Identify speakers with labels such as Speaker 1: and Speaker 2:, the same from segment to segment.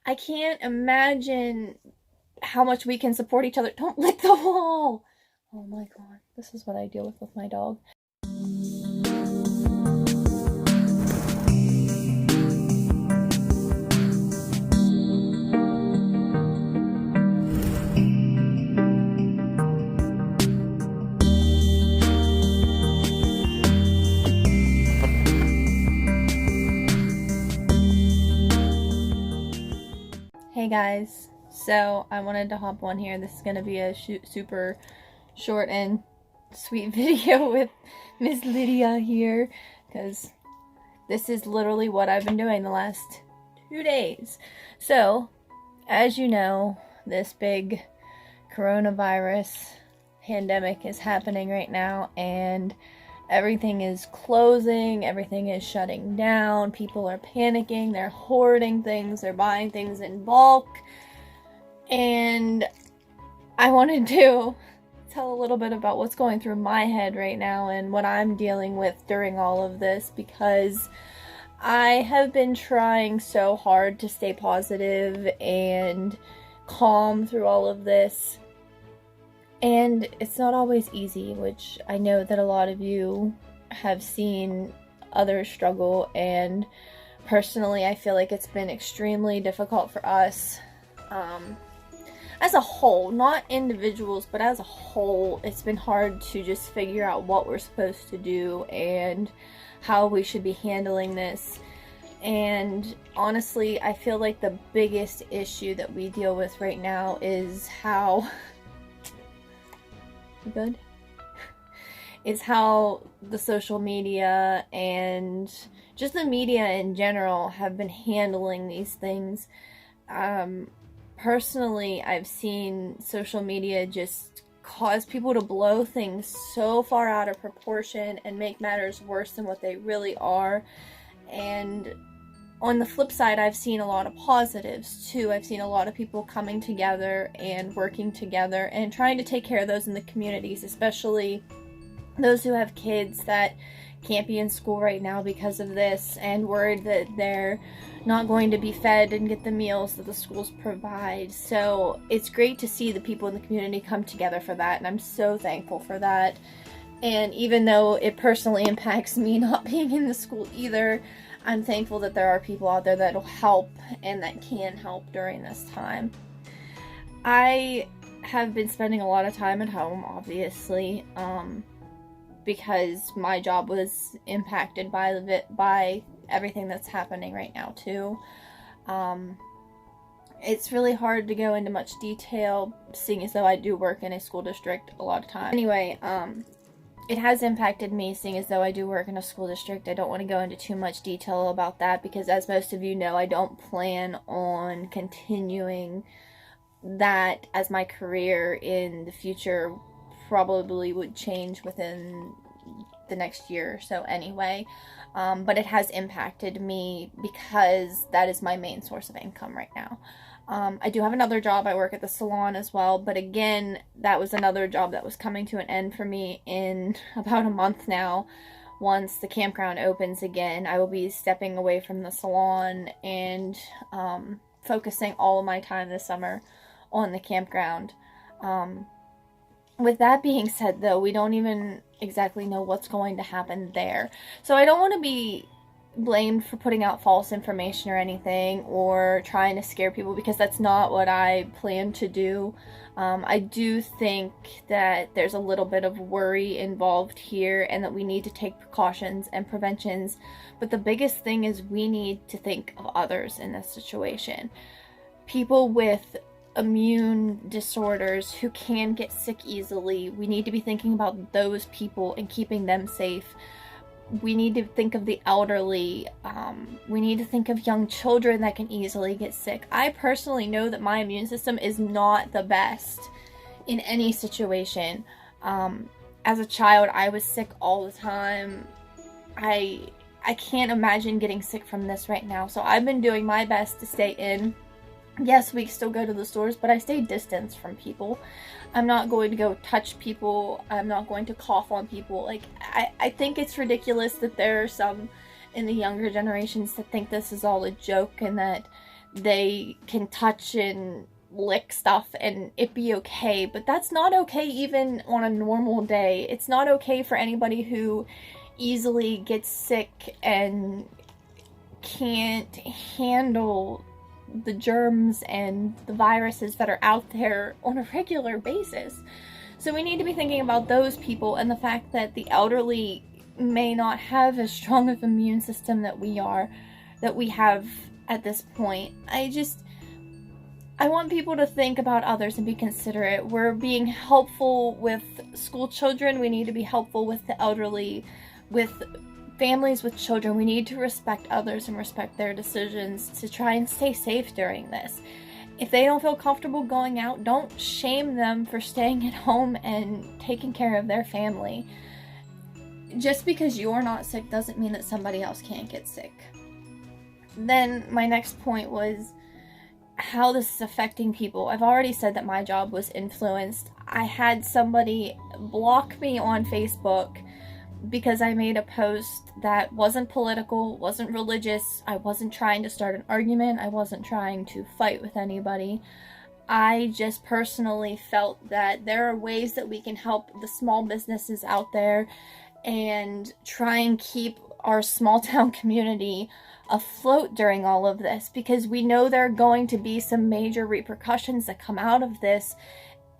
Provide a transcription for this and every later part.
Speaker 1: I can't imagine how much we can support each other. Don't lick the wall! Oh my god, this is what I deal with my dog. Hey guys, so I wanted to hop on here. This is going to be a super short and sweet video with Miss Lydia here, because this is literally what I've been doing the last 2 days. So, as you know, this big coronavirus pandemic is happening right now, and everything is closing, everything is shutting down, people are panicking, they're hoarding things, they're buying things in bulk, and I wanted to tell a little bit about what's going through my head right now and what I'm dealing with during all of this, because I have been trying so hard to stay positive and calm through all of this. And it's not always easy, which I know that a lot of you have seen others struggle, and personally I feel like it's been extremely difficult for us as a whole, not individuals, but as a whole. It's been hard to just figure out what we're supposed to do and how we should be handling this. And honestly, I feel like the biggest issue that we deal with right now is how is how the social media and just the media in general have been handling these things. Personally, I've seen social media just cause people to blow things so far out of proportion and make matters worse than what they really are. And on the flip side, I've seen a lot of positives too. I've seen a lot of people coming together and working together and trying to take care of those in the communities, especially those who have kids that can't be in school right now because of this, and worried that they're not going to be fed and get the meals that the schools provide. So it's great to see the people in the community come together for that, and I'm so thankful for that. And even though it personally impacts me not being in the school either, I'm thankful that there are people out there that will help and that can help during this time. I have been spending a lot of time at home, obviously, because my job was impacted by everything that's happening right now too. It's really hard to go into much detail, seeing as though I do work in a school district a lot of time. Anyway, it has impacted me, seeing as though I do work in a school district. I don't want to go into too much detail about that because, as most of you know, I don't plan on continuing that as my career in the future. Probably would change within the next year or so anyway. But it has impacted me because that is my main source of income right now. I do have another job. I work at the salon as well, but again, that was another job that was coming to an end for me in about a month now. Once the campground opens again, I will be stepping away from the salon and focusing all of my time this summer on the campground. With that being said, though, we don't even exactly know what's going to happen there. So I don't want to be blamed for putting out false information or anything, or trying to scare people, because that's not what I plan to do. I do think that there's a little bit of worry involved here, and that we need to take precautions and preventions. But the biggest thing is we need to think of others in this situation. People with immune disorders who can get sick easily, we need to be thinking about those people and keeping them safe. We need to think of the elderly. We need to think of young children that can easily get sick. I personally know that my immune system is not the best in any situation. As a child, I was sick all the time. I can't imagine getting sick from this right now. So I've been doing my best to stay in. Yes, we still go to the stores, but I stay distanced from people. I'm not going to go touch people. I'm not going to cough on people. Like, I think it's ridiculous that there are some in the younger generations that think this is all a joke and that they can touch and lick stuff and it be okay, but that's not okay even on a normal day. It's not okay for anybody who easily gets sick and can't handle the germs and the viruses that are out there on a regular basis. So we need to be thinking about those people, and the fact that the elderly may not have as strong of an immune system that we have at this point. I want people to think about others and be considerate. We're being helpful with school children. We need to be helpful with the elderly, with families with children. We need to respect others and respect their decisions to try and stay safe during this. If they don't feel comfortable going out, don't shame them for staying at home and taking care of their family. Just because you're not sick doesn't mean that somebody else can't get sick. Then my next point was how this is affecting people. I've already said that my job was influenced. I had somebody block me on Facebook because I made a post that wasn't political, wasn't religious. I wasn't trying to start an argument. I wasn't trying to fight with anybody. I just personally felt that there are ways that we can help the small businesses out there and try and keep our small town community afloat during all of this, because we know there are going to be some major repercussions that come out of this,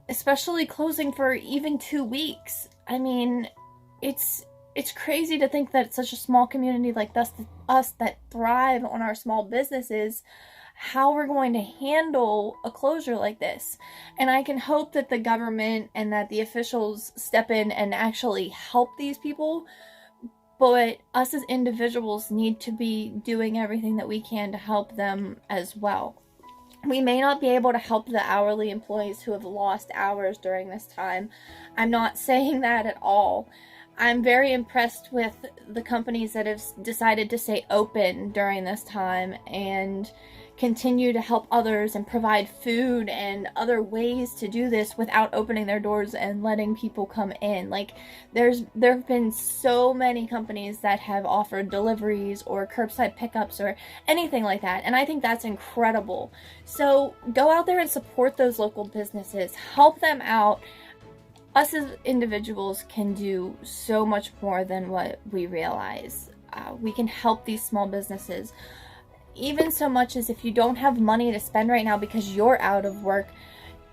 Speaker 1: especially closing for even 2 weeks. I mean, it's crazy to think that such a small community like us that thrive on our small businesses, how we're going to handle a closure like this. And I can hope that the government and that the officials step in and actually help these people. But us as individuals need to be doing everything that we can to help them as well. We may not be able to help the hourly employees who have lost hours during this time. I'm not saying that at all. I'm very impressed with the companies that have decided to stay open during this time and continue to help others and provide food and other ways to do this without opening their doors and letting people come in. Like, there have been so many companies that have offered deliveries or curbside pickups or anything like that, and I think that's incredible. So go out there and support those local businesses, help them out. Us as individuals can do so much more than what we realize. We can help these small businesses. Even so much as if you don't have money to spend right now because you're out of work,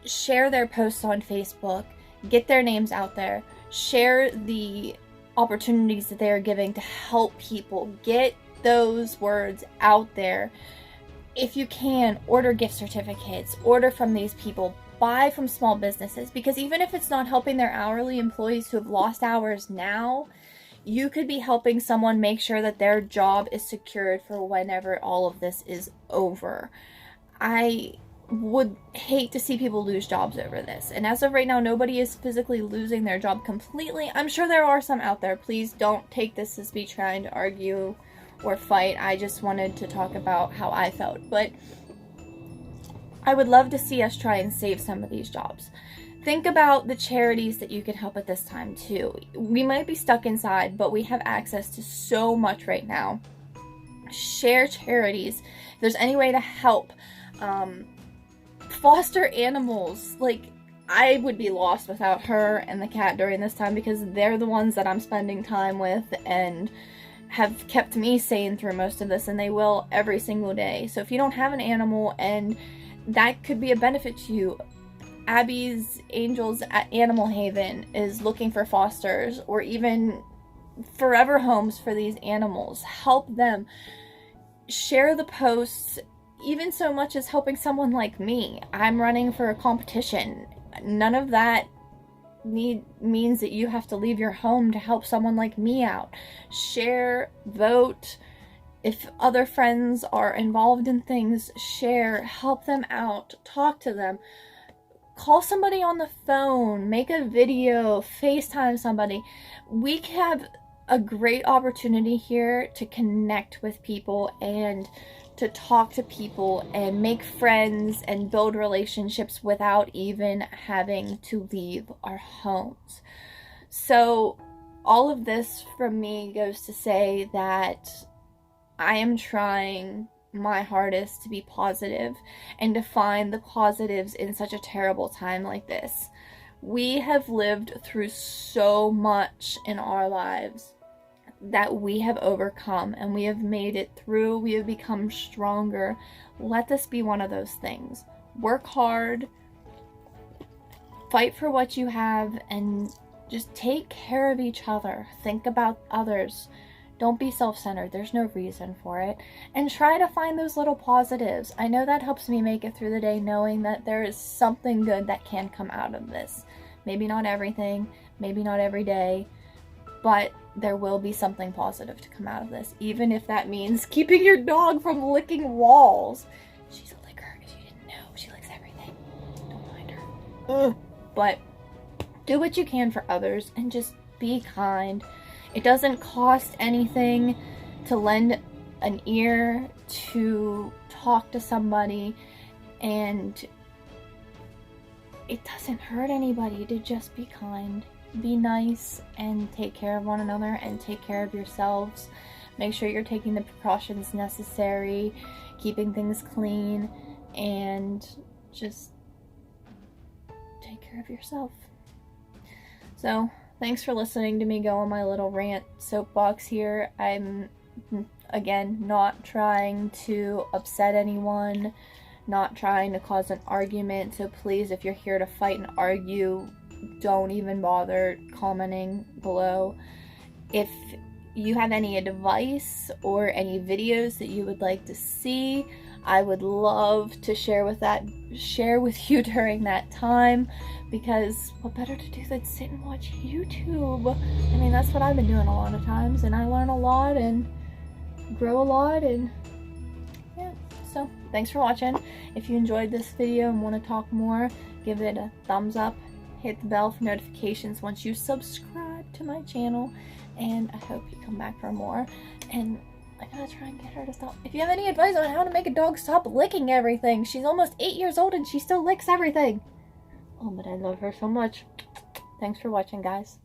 Speaker 1: share their posts on Facebook, get their names out there, share the opportunities that they are giving to help people, get those words out there. If you can, order gift certificates, order from these people, buy from small businesses, because even if it's not helping their hourly employees who have lost hours now, you could be helping someone make sure that their job is secured for whenever all of this is over. I would hate to see people lose jobs over this. And as of right now, nobody is physically losing their job completely. I'm sure there are some out there. Please don't take this as me trying to argue or fight. I just wanted to talk about how I felt. But I would love to see us try and save some of these jobs. Think about the charities that you can help at this time too. We might be stuck inside, but we have access to so much right now. Share charities. If there's any way to help. Foster animals. Like, I would be lost without her and the cat during this time, because they're the ones that I'm spending time with and have kept me sane through most of this, and they will every single day. So if you don't have an animal, and that could be a benefit to you, Abby's Angels at Animal Haven is looking for fosters or even forever homes for these animals. Help them. Share the posts, even so much as helping someone like me. I'm running for a competition. None of that means that you have to leave your home to help someone like me out. Share, vote. If other friends are involved in things, share, help them out, talk to them. Call somebody on the phone, make a video, FaceTime somebody. We have a great opportunity here to connect with people and to talk to people and make friends and build relationships without even having to leave our homes. So all of this from me goes to say that I am trying my hardest to be positive and to find the positives in such a terrible time like this. We have lived through so much in our lives that we have overcome, and we have made it through. We have become stronger. Let this be one of those things. Work hard, fight for what you have, and just take care of each other. Think about others. Don't be self-centered. There's no reason for it. And try to find those little positives. I know that helps me make it through the day, knowing that there is something good that can come out of this. Maybe not everything, maybe not every day, but there will be something positive to come out of this. Even if that means keeping your dog from licking walls. She's a licker, if you didn't know. She licks everything. Don't mind her. Ugh. But do what you can for others and just be kind. It doesn't cost anything to lend an ear, to talk to somebody, and it doesn't hurt anybody to just be kind. Be nice and take care of one another and take care of yourselves. Make sure you're taking the precautions necessary, keeping things clean, and just take care of yourself. So, thanks for listening to me go on my little rant soapbox here. I'm, again, not trying to upset anyone, not trying to cause an argument, so please, if you're here to fight and argue, don't even bother commenting below. If you have any advice or any videos that you would like to see, I would love to share with you during that time, because what better to do than sit and watch YouTube? I mean, that's what I've been doing a lot of times, and I learn a lot and grow a lot, and yeah. So, thanks for watching. If you enjoyed this video and want to talk more, give it a thumbs up, hit the bell for notifications once you subscribe to my channel, and I hope you come back for more. And I gotta try and get her to stop. If you have any advice on how to make a dog stop licking everything, she's almost 8 years old and she still licks everything. Oh, but I love her so much. Thanks for watching, guys.